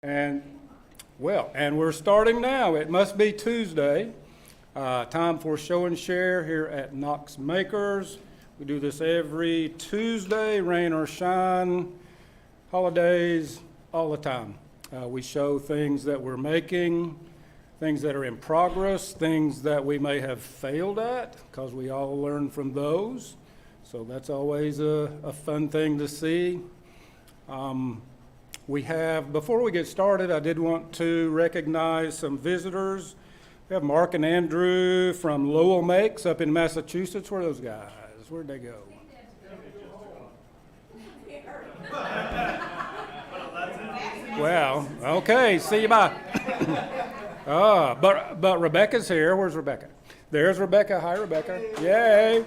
And and we're starting now. It must be Tuesday. Time for show and share here at Knox Makers. We do this every Tuesday, rain or shine, holidays, all the time. We show things that we're making, things that are in progress, things that we may have failed at, because we all learn from those. So that's always a fun thing to see. Before we get started, I did want to recognize some visitors. We have Mark and Andrew from Lowell Makes up in Massachusetts. Where are those guys? Where'd they go? Well, okay, see you, bye. But Rebecca's here. Where's Rebecca? There's Rebecca. Hi, Rebecca. Yay.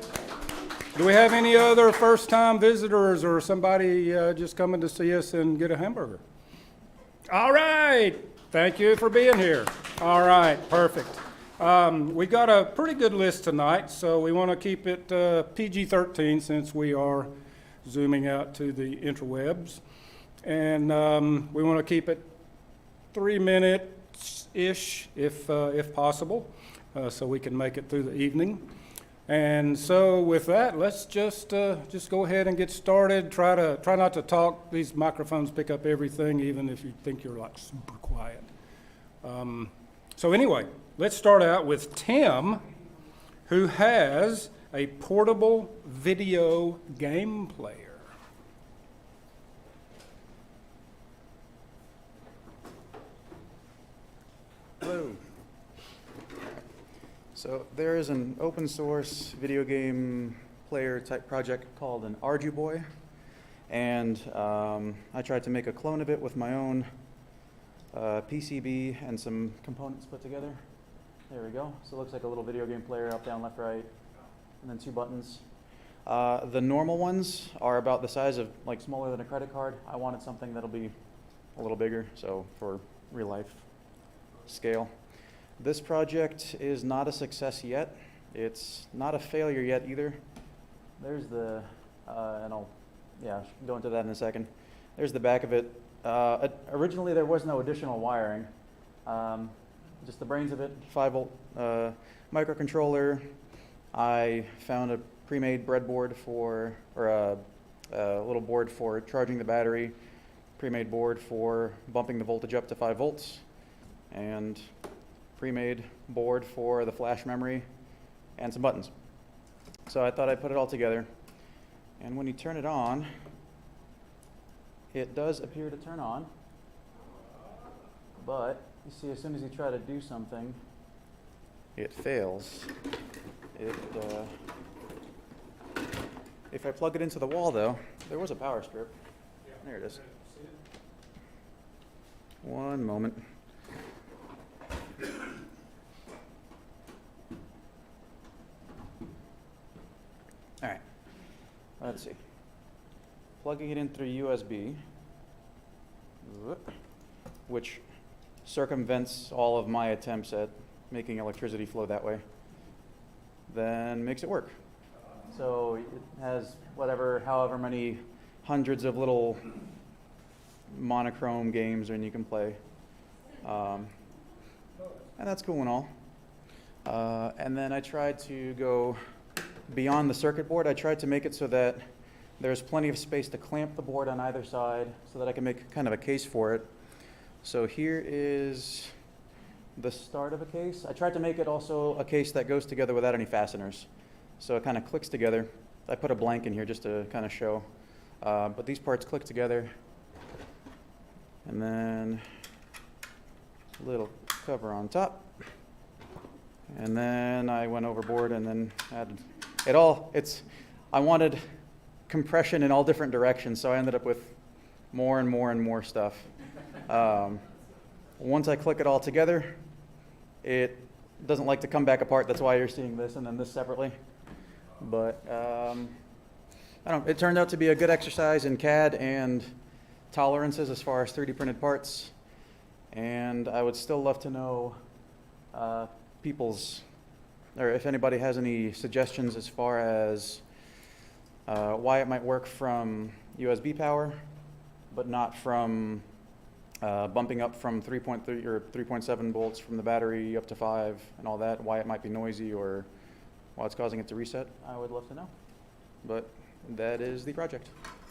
Do we have any other first-time visitors or somebody just coming to see us and get a hamburger? All right. Thank you for being here. All right. Perfect. We got a pretty good list tonight, so we want to keep it PG-13 since we are zooming out to the interwebs. And we want to keep it 3 minutes-ish if possible, so we can make it through the evening. And so with that, let's just go ahead and get started. Try not to talk. These microphones pick up everything, even if you think you're like super quiet. So anyway, let's start out with Tim, who has a portable video game player. Hello. So there is an open source video game player type project called an Arduboy, and I tried to make a clone of it with my own PCB and some components put together. There we go. So it looks like a little video game player, up, down, left, right, and then 2 buttons. The normal ones are about the size of, like, smaller than a credit card. I wanted something that'll be a little bigger, so for real life scale. This project is not a success yet. It's not a failure yet either. There's the, and I'll go into that in a second. There's the back of it. Originally there was no additional wiring. Just the brains of it, 5-volt microcontroller. I found a pre-made breadboard or a little board for charging the battery, pre-made board for bumping the voltage up to 5 volts, and pre-made board for the flash memory, and some buttons. So I thought I'd put it all together. And when you turn it on, it does appear to turn on. But you see, as soon as you try to do something, it fails. If I plug it into the wall, though, there was a power strip. There it is. One moment. All right, let's see. Plugging it in through USB, which circumvents all of my attempts at making electricity flow that way, then makes it work. So it has however many hundreds of little monochrome games and you can play. And that's cool and all. And then I tried to go beyond the circuit board. I tried to make it so that there's plenty of space to clamp the board on either side so that I can make kind of a case for it. So here is the start of a case. I tried to make it also a case that goes together without any fasteners. So it kind of clicks together. I put a blank in here just to kind of show. But these parts click together. And then a little cover on top. And then I went overboard and then added I wanted compression in all different directions, so I ended up with more and more and more stuff. Once I click it all together, it doesn't like to come back apart. That's why you're seeing this and then this separately. But it turned out to be a good exercise in CAD and tolerances as far as 3D printed parts. And I would still love to know or if anybody has any suggestions as far as why it might work from USB power, but not from bumping up from 3.3 or 3.7 volts from the battery up to 5 and all that, why it might be noisy or why it's causing it to reset, I would love to know. But that is the project.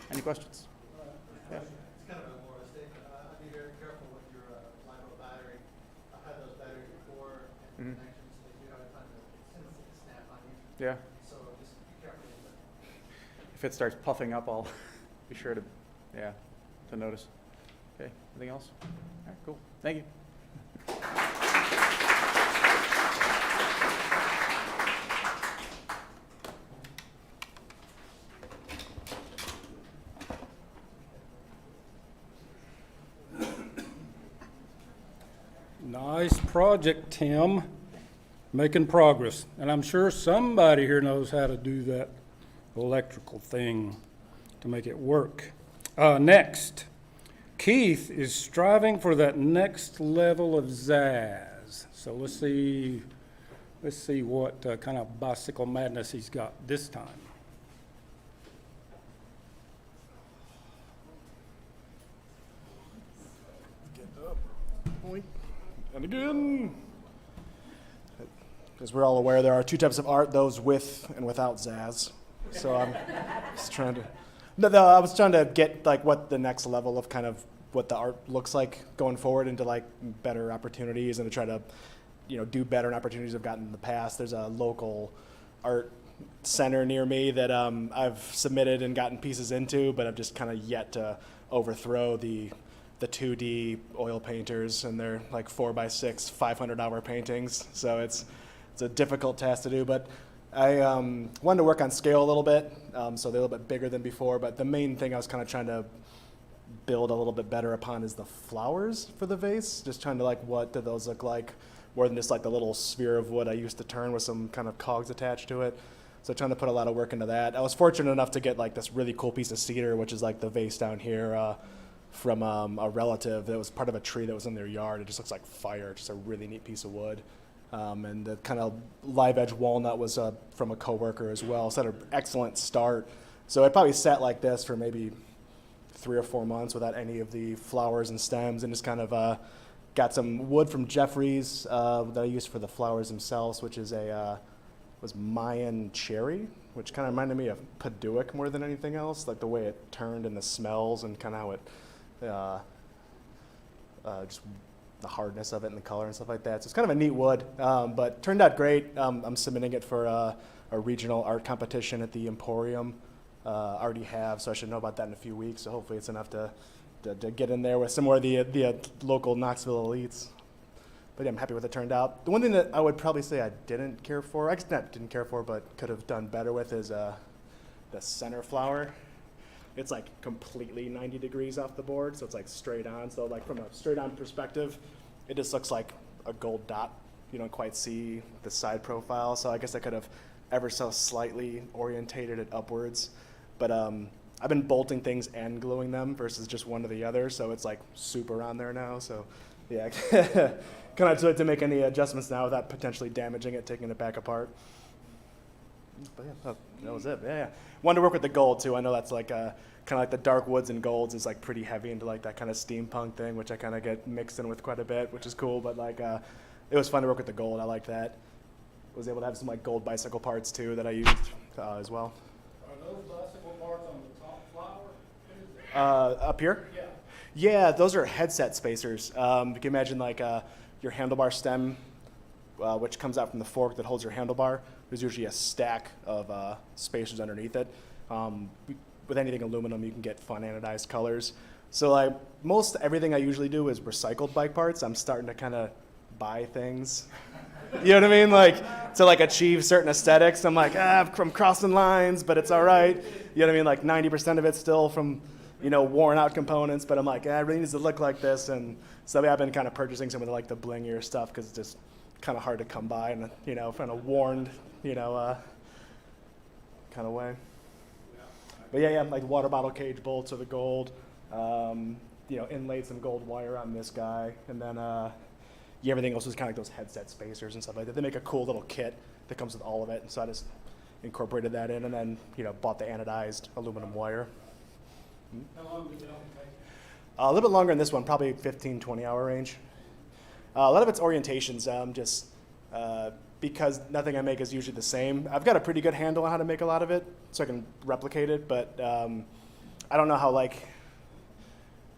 Any questions? Yeah. It's kind of a more statement. I'd be very careful with your life of a battery. I've had those batteries before and connections, they do have a tendency to snap on you. Yeah. So just be careful with that. If it starts puffing up, I'll be sure to, to notice. Okay, anything else? All right, cool. Thank you. Nice project, Tim. Making progress. And I'm sure somebody here knows how to do that electrical thing to make it work. Next, Keith is striving for that next level of zazz. So let's see what kind of bicycle madness he's got this time. Get up. Point. And again. As we're all aware, there are two types of art, those with and without zazz. So I'm just trying to, I was trying to get like what the next level of kind of what the art looks like going forward into like better opportunities and to try to, do better in opportunities I've gotten in the past. There's a local art center near me that I've submitted and gotten pieces into, but I've just kind of yet to overthrow the 2D oil painters and their like 4x6 500-hour paintings. So it's a difficult task to do, but I wanted to work on scale a little bit, so they're a little bit bigger than before, but the main thing I was kind of trying to build a little bit better upon is the flowers for the vase, just trying to like what do those look like, more than just like the little sphere of wood I used to turn with some kind of cogs attached to it. So trying to put a lot of work into that. I was fortunate enough to get like this really cool piece of cedar, which is like the vase down here, from a relative that was part of a tree that was in their yard. It just looks like fire, just a really neat piece of wood. And the kind of live edge walnut was from a coworker as well. So had an excellent start. So I probably sat like this for maybe 3 or 4 months without any of the flowers and stems, and just kind of got some wood from Jeffrey's that I used for the flowers themselves, which is was Mayan cherry, which kind of reminded me of Paduic more than anything else, like the way it turned and the smells and kind of how it just the hardness of it and the color and stuff like that. So it's kind of a neat wood, but turned out great. I'm submitting it for a regional art competition at the Emporium. Already have, so I should know about that in a few weeks. So hopefully it's enough to get in there with some more of the local Knoxville elites. But yeah, I'm happy with it turned out. The one thing that I would probably say I didn't care for, I not didn't care for, but could have done better with is the center flower. It's like completely 90 degrees off the board, so it's like straight on. So like from a straight on perspective, it just looks like a gold dot. You don't quite see the side profile. So I guess I could have ever so slightly orientated it upwards. But I've been bolting things and gluing them versus just one or the other, so it's like super on there now. So yeah, kind of to make any adjustments now without potentially damaging it, taking it back apart. But yeah, that was it. Yeah. Wanted to work with the gold too. I know that's like kind of like the dark woods and golds is like pretty heavy into like that kind of steampunk thing, which I kind of get mixed in with quite a bit, which is cool. But like it was fun to work with the gold. I liked that. Was able to have some like gold bicycle parts too that I used as well. Are those bicycle parts on the top flower? Up here? Yeah. Yeah, those are headset spacers. You can imagine like your handlebar stem, which comes out from the fork that holds your handlebar. There's usually a stack of spacers underneath it. With anything aluminum, you can get fun anodized colors. So like most everything I usually do is recycled bike parts. I'm starting to kind of buy things. You know what I mean? Like to like achieve certain aesthetics. I'm like, I'm crossing lines, but it's all right. You know what I mean? Like 90% of it's still from, worn out components, but I'm like, it really needs to look like this. And so I've been kind of purchasing some of the, like the blingier stuff because it's just kind of hard to come by in a, kind of worn, kind of way. But yeah, like water bottle cage bolts are the gold. Inlaid some gold wire on this guy, and then everything else is kind of like those headset spacers and stuff like that. They make a cool little kit that comes with all of it, and so I just incorporated that in, and then bought the anodized aluminum wire. How long did that A little bit longer in this one, probably 15, 20-hour range. A lot of it's orientations, because nothing I make is usually the same. I've got a pretty good handle on how to make a lot of it, so I can replicate it, but I don't know how, like,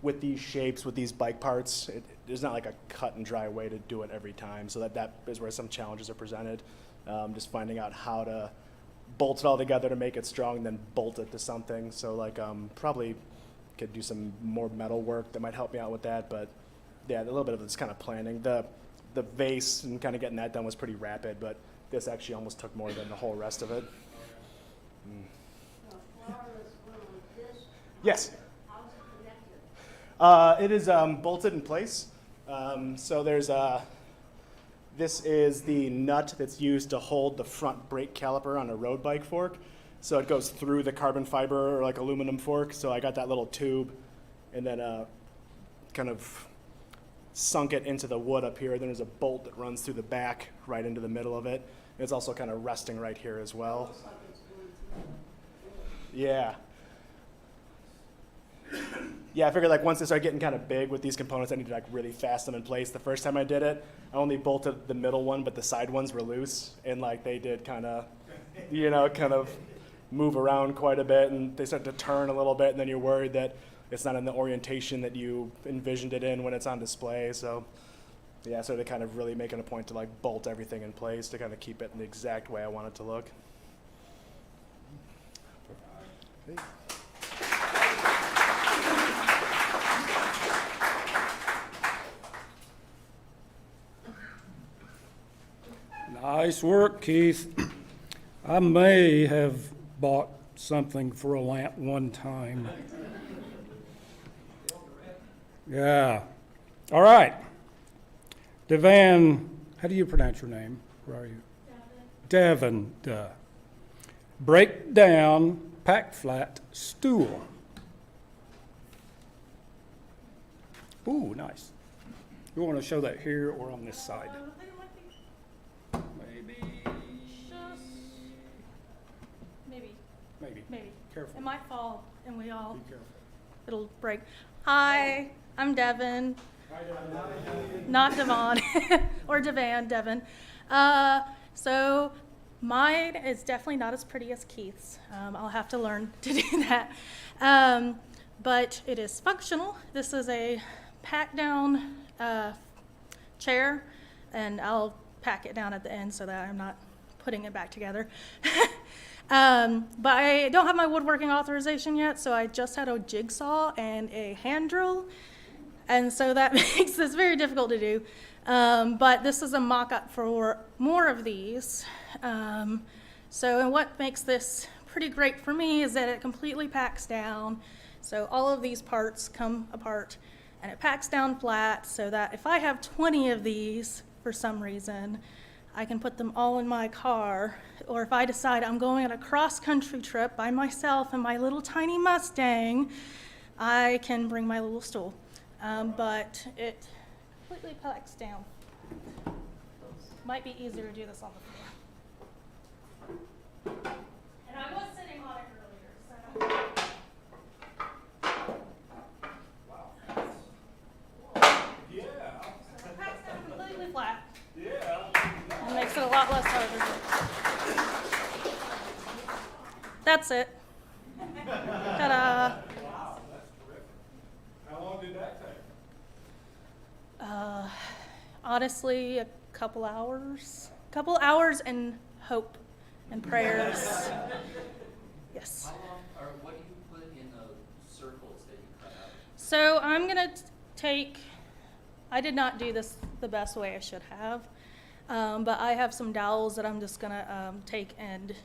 with these shapes, with these bike parts, there's not like a cut and dry way to do it every time, so that is where some challenges are presented. Just finding out how to bolt it all together to make it strong, and then bolt it to something. So like probably could do some more metal work that might help me out with that, but yeah, a little bit of this kind of planning. The vase and kind of getting that done was pretty rapid, but this actually almost took more than the whole rest of it. Yes. It is bolted in place. So there's this is the nut that's used to hold the front brake caliper on a road bike fork. So it goes through the carbon fiber or like aluminum fork. So I got that little tube and then kind of sunk it into the wood up here. Then there's a bolt that runs through the back right into the middle of it. It's also kind of resting right here as well. Yeah. Yeah, I figured like once they start getting kind of big with these components, I need to like really fast them in place. The first time I did it, I only bolted the middle one, but the side ones were loose, and like they did kind of, kind of move around quite a bit, and they start to turn a little bit, and then you're worried that it's not in the orientation that you envisioned it in when it's on display. So yeah, so they're kind of really making a point to like bolt everything in place to kind of keep it in the exact way I want it to look. Okay. Nice work, Keith. I may have bought something for a lamp one time. Yeah. All right. Devan, how do you pronounce your name? Where are you? Devin. Duh. Break down pack flat stool. Ooh, nice. You want to show that here or on this side? Maybe. Careful. It might fall and Be careful. it'll break. Hi, I'm Devin. Hi, Devin. Not Devon or Devin. So mine is definitely not as pretty as Keith's. I'll have to learn to do that. But it is functional. This is a pack down chair, and I'll pack it down at the end so that I'm not putting it back together. But I don't have my woodworking authorization yet, so I just had a jigsaw and a hand drill, and so that makes this very difficult to do. But this is a mock-up for more of these. And what makes this pretty great for me is that it completely packs down. So all of these parts come apart, and it packs down flat so that if I have 20 of these for some reason, I can put them all in my car, or if I decide I'm going on a cross-country trip by myself in my little tiny Mustang, I can bring my little stool. But it completely packs down. Might be easier to do this on the floor. And I was sitting on it earlier, so. Yeah. So it packs down completely flat. Yeah. It makes it a lot less harder. That's it. Ta-da. Wow, that's terrific. How long did that take? Honestly, a couple hours. Couple hours and hope and prayers. Yes. How long, or what do you put in the circles that you cut out? So I'm gonna take, I did not do this the best way I should have, but I have some dowels that I'm just gonna take and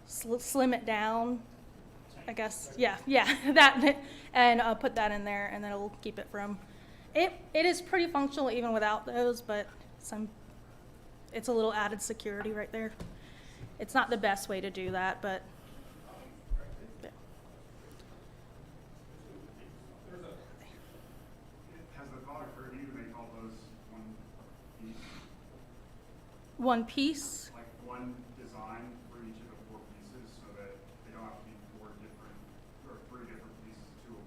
slim it down, I guess. Yeah, that, and put that in there, and then it'll keep it from. It is pretty functional even without those, but it's a little added security right there. It's not the best way to do that, but. Yeah. Has the thought occurred to you to make all those one piece? One piece. Like one design for each of the four pieces so that they don't have to be four different or three different pieces to a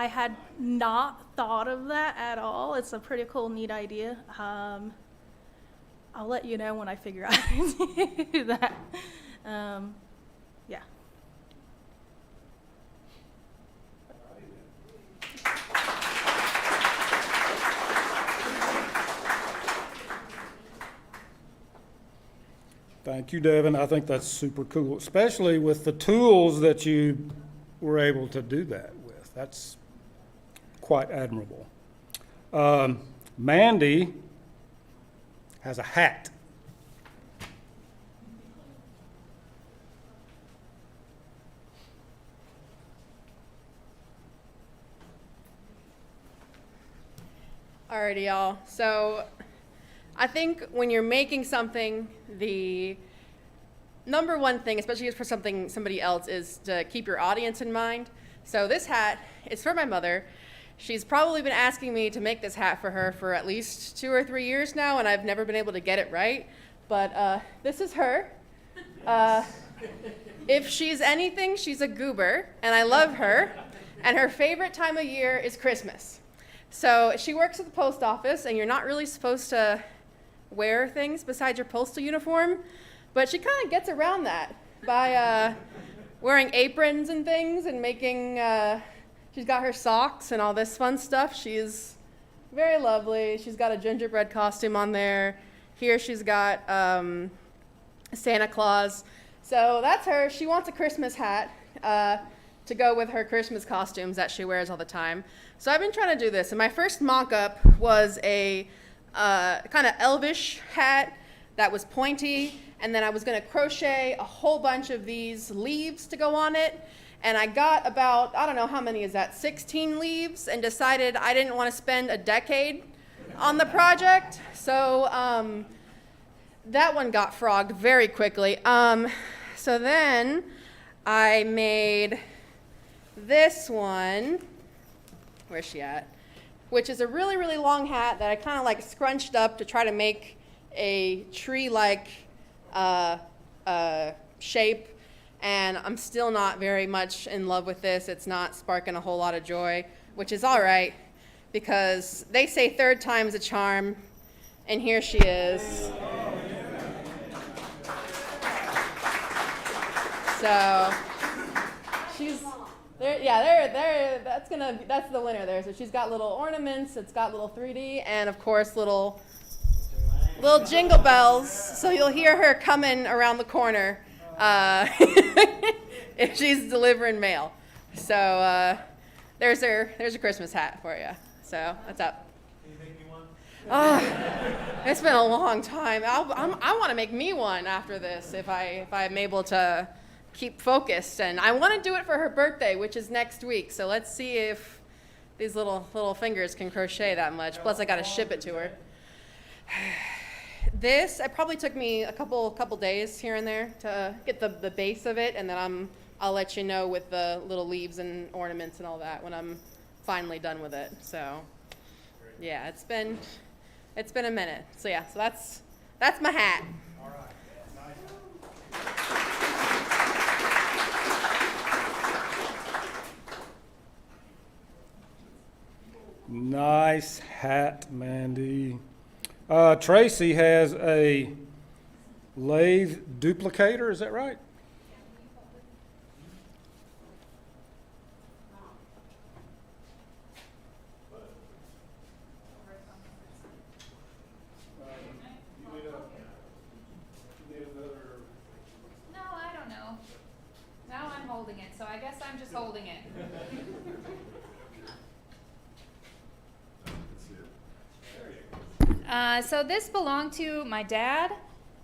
I had not thought of that at all. It's a pretty cool, neat idea. I'll let you know when I figure out how to do that. Yeah. Thank you, Devin. I think that's super cool, especially with the tools that you were able to do that with. That's quite admirable. Mandy has a hat. Alrighty, y'all. So I think when you're making something, the number one thing, especially for somebody else, is to keep your audience in mind. So this hat is for my mother. She's probably been asking me to make this hat for her for at least 2 or 3 years now, and I've never been able to get it right. But this is her. If she's anything, she's a goober, and I love her. And her favorite time of year is Christmas. So she works at the post office, and you're not really supposed to wear things besides your postal uniform, but she kind of gets around that by wearing aprons and things and making, she's got her socks and all this fun stuff. She's very lovely. She's got a gingerbread costume on there. Here she's got Santa Claus. So that's her. She wants a Christmas hat to go with her Christmas costumes that she wears all the time. So I've been trying to do this, and my first mock-up was a kind of elvish hat that was pointy, and then I was going to crochet a whole bunch of these leaves to go on it, and I got about, I don't know, how many is that, 16 leaves, and decided I didn't want to spend a decade on the project, so that one got frogged very quickly. So then I made this one, where's she at? Which is a really, really long hat that I kind of like scrunched up to try to make a tree-like shape. And I'm still not very much in love with this. It's not sparking a whole lot of joy, which is all right, because they say third time's a charm, and here she is. So she's there, yeah, that's the winner there. So she's got little ornaments, it's got little 3D, and of course little jingle bells. So you'll hear her coming around the corner if she's delivering mail. So there's a Christmas hat for you. So that's up. Can you make me one? It's been a long time. I want to make me one after this if I'm able to keep focused, and I want to do it for her birthday, which is next week. So let's see if these little fingers can crochet that much. Plus, I got to ship it to her. This, it probably took me a couple days here and there to get the base of it, and then I'll let you know with the little leaves and ornaments and all that when I'm finally done with it. So yeah, it's been a minute. So yeah, so that's my hat. All right. Nice hat, Mandy. Tracy has a lathe duplicator, is that right? No, I don't know. Now I'm holding it, so I guess I'm just holding it. So this belonged to my dad,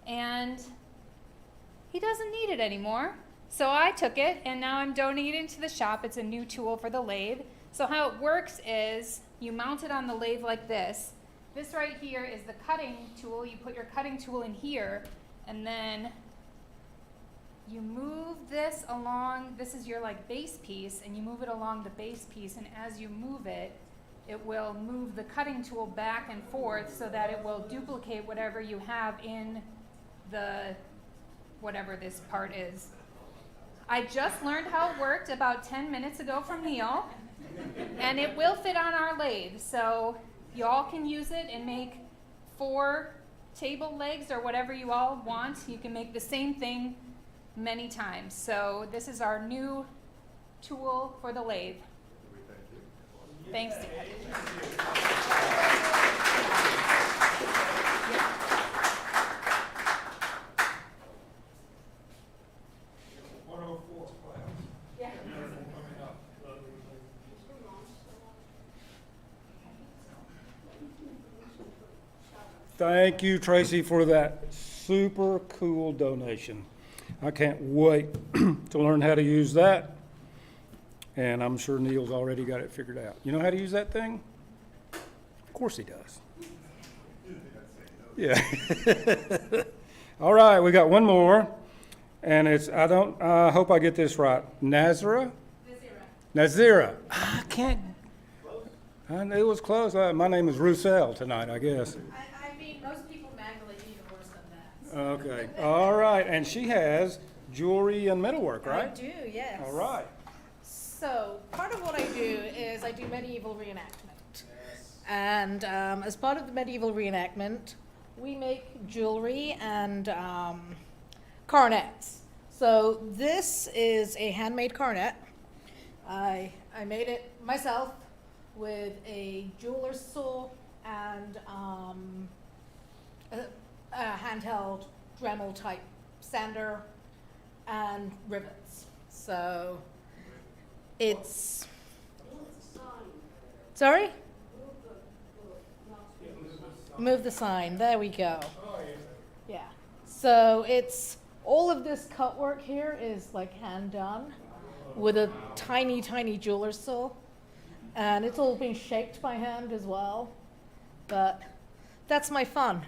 and he doesn't need it anymore. So I took it, and now I'm donating it to the shop. It's a new tool for the lathe. So how it works is you mount it on the lathe like this. This right here is the cutting tool. You put your cutting tool in here, and then you move this along. This is your like base piece, and you move it along the base piece, and as you move it, it will move the cutting tool back and forth so that it will duplicate whatever you have in the, whatever this part is. I just learned how it worked about 10 minutes ago from Neil, and it will fit on our lathe. So y'all can use it and make 4 table legs or whatever you all want. You can make the same thing many times. So this is our new tool for the lathe. Thanks, Dad. Thank you, Tracy, for that super cool donation. I can't wait to learn how to use that. And I'm sure Neil's already got it figured out. You know how to use that thing? Of course he does. Yeah. All right, we got one more. And it's, I hope I get this right. Nazira? Nazira. I can't. I knew it was close. My name is Roussel tonight, I guess. I mean, most people mangle it even worse than that. Okay. All right. And she has jewelry and metalwork, right? I do, yes. All right. So part of what I do is I do medieval reenactment. And as part of the medieval reenactment, we make jewelry and coronets. So this is a handmade coronet. I made it myself with a jeweler's saw and a handheld Dremel type sander and rivets. So it's, sorry? Move the sign, there we go. Yeah, so it's, all of this cut work here is like hand done with a tiny, tiny jeweler's saw. And it's all been shaped by hand as well. But that's my fun.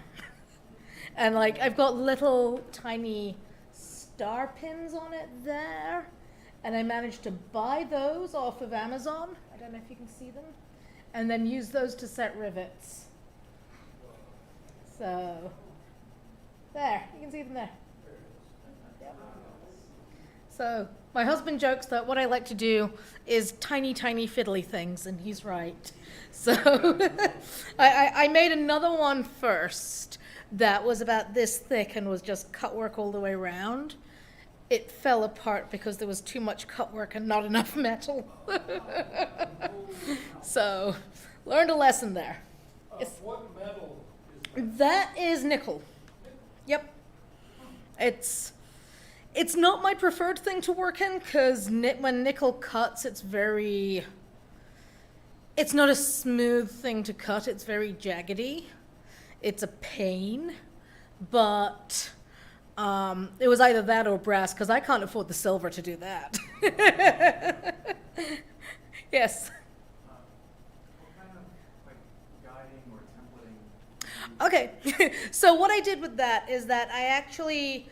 And like, I've got little tiny star pins on it there. And I managed to buy those off of Amazon. I don't know if you can see them. And then use those to set rivets. So, there, you can see them there. Yep. So, my husband jokes that what I like to do is tiny, tiny fiddly things, and he's right. So, I made another one first that was about this thick and was just cut work all the way around. It fell apart because there was too much cut work and not enough metal. So, learned a lesson there. What metal That is nickel. Yep. It's not my preferred thing to work in because when nickel cuts, it's not a smooth thing to cut. It's very jaggedy. It's a pain, but it was either that or brass because I can't afford the silver to do that. Yes. What kind of like guiding or templating? Okay, so what I did with that is that I actually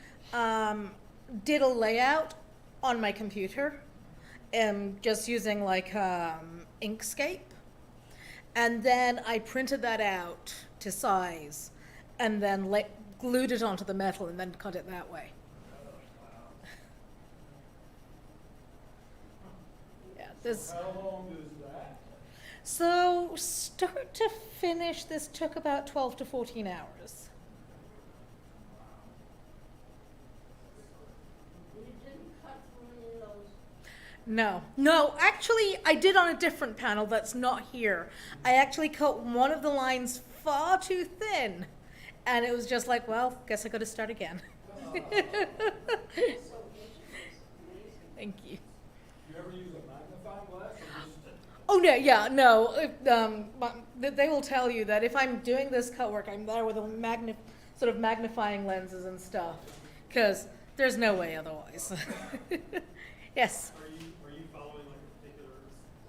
did a layout on my computer, just using like Inkscape, and then I printed that out to size, and then glued it onto the metal, and then cut it that way. Yeah, this. How long is that? So start to finish, this took about 12 to 14 hours. No, actually I did on a different panel that's not here. I actually cut one of the lines far too thin, and it was just like, well, guess I gotta start again. Thank you. You ever use a magnifying glass or just? Oh no, yeah, no. They will tell you that if I'm doing this cut work, I'm there with a sort of magnifying lenses and stuff, because there's no way otherwise. Yes. Are you following like a particular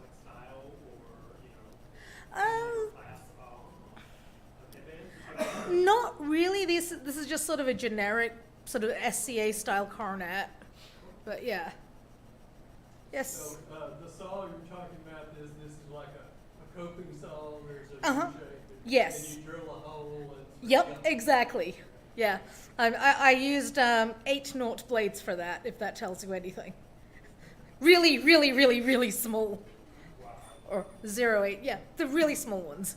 like style or class Not really. This is just sort of a generic sort of SCA style coronet, but yeah. Yes. So the saw you're talking about, this is like a coping saw. There's a Uh-huh. shape. Yes. And you drill a hole. And Yep. Exactly. Yeah. I used 8-0 blades for that. If that tells you anything. Really, really, really, really small. Or 0.8, yeah, the really small ones.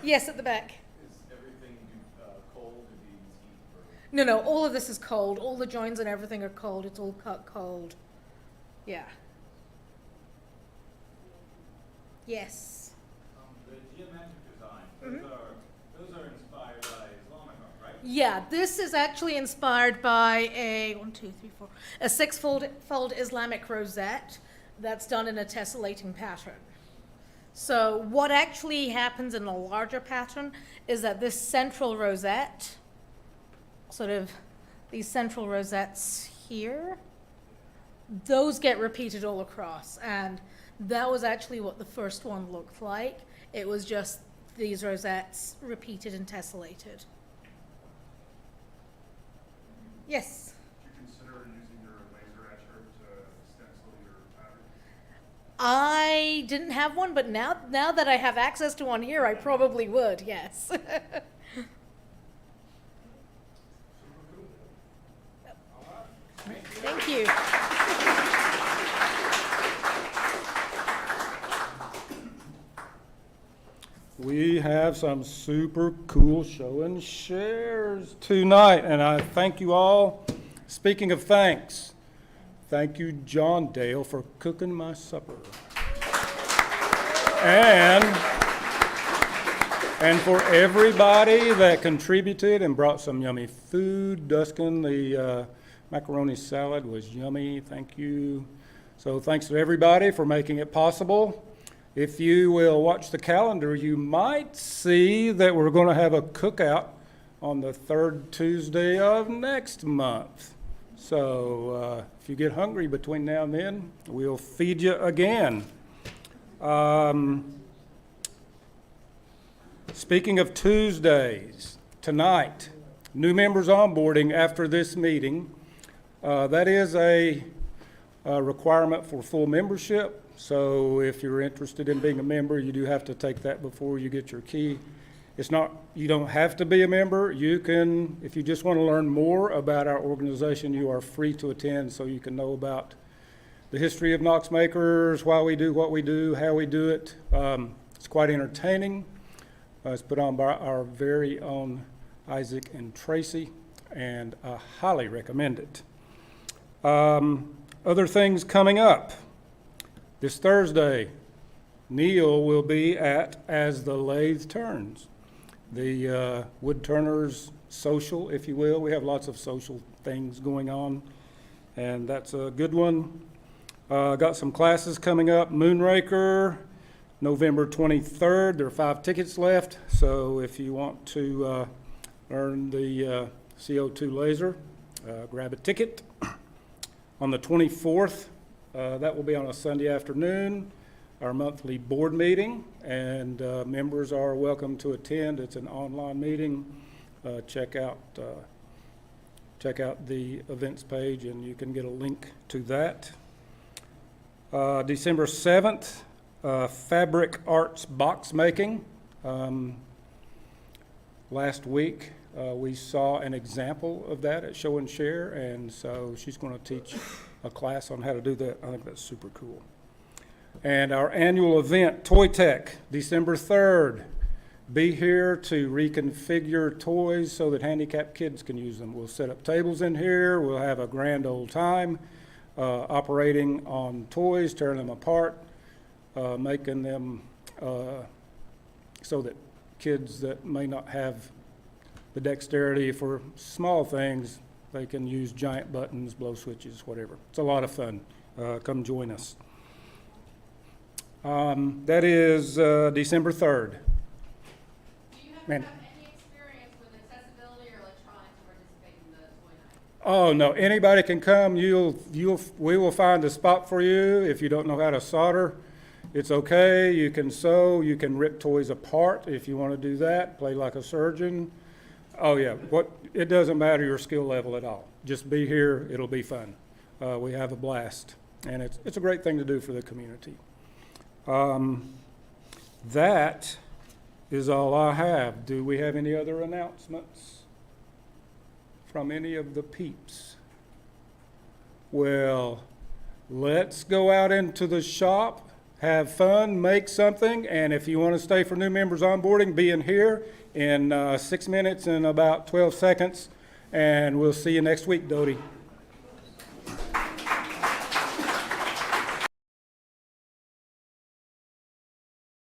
Yes, at the back. Is everything cold? Do these heat? No, no, all of this is cold. All the joins and everything are cold. It's all cut cold. Yeah. Yes. The geometric design, those are inspired by Islamic art, right? Yeah, this is actually inspired by a 6-fold Islamic rosette that's done in a tessellating pattern. So what actually happens in a larger pattern is that this central rosette, sort of these central rosettes here, those get repeated all across. And that was actually what the first one looked like. It was just these rosettes repeated and tessellated. Yes? Would you consider using your laser etcher to stencil your pattern? I didn't have one, but now that I have access to one here, I probably would, yes. Thank you. We have some super cool show and shares tonight, and I thank you all. Speaking of thanks, thank you, John Dale, for cooking my supper. And for everybody that contributed and brought some yummy food. Duskin, the macaroni salad was yummy. Thank you. So thanks to everybody for making it possible. If you will watch the calendar, you might see that we're going to have a cookout on the 3rd Tuesday of next month. So if you get hungry between now and then, we'll feed you again. Speaking of Tuesdays, tonight, new members onboarding after this meeting. That is a requirement for full membership. So if you're interested in being a member, you do have to take that before you get your key. It's not, you don't have to be a member. You can, if you just want to learn more about our organization, you are free to attend so you can know about the history of Knox Makers, why we do what we do, how we do it. It's quite entertaining. It's put on by our very own Isaac and Tracy, and I highly recommend it. Other things coming up. This Thursday, Neil will be at As the Lathe Turns, the wood turners social, if you will. We have lots of social things going on, and that's a good one. Got some classes coming up. Moonraker, November 23rd. There are 5 tickets left, so if you want to learn the CO2 laser, grab a ticket. On the 24th, that will be on a Sunday afternoon, our monthly board meeting, and members are welcome to attend. It's an online meeting. Check out the events page, and you can get a link to that. December 7th, fabric arts box making. Last week, we saw an example of that at Show and Share, and so she's going to teach a class on how to do that. I think that's super cool. And our annual event, Toy Tech, December 3rd. Be here to reconfigure toys so that handicapped kids can use them. We'll set up tables in here. We'll have a grand old time operating on toys, tearing them apart, making them so that kids that may not have the dexterity for small things, they can use giant buttons, blow switches, whatever. It's a lot of fun. Come join us. That is December 3rd. Do you have Man. to have any experience with accessibility or electronics to participate in the toy night? Oh no, anybody can come. We will find a spot for you. If you don't know how to solder, it's okay. You can sew. You can rip toys apart if you want to do that. Play like a surgeon. Oh yeah, it doesn't matter your skill level at all. Just be here. It'll be fun. We have a blast, and it's a great thing to do for the community. That is all I have. Do we have any other announcements from any of the peeps? Well, let's go out into the shop, have fun, make something, and if you want to stay for new members onboarding, be in here in 6 minutes and about 12 seconds, and we'll see you next week, Dodie.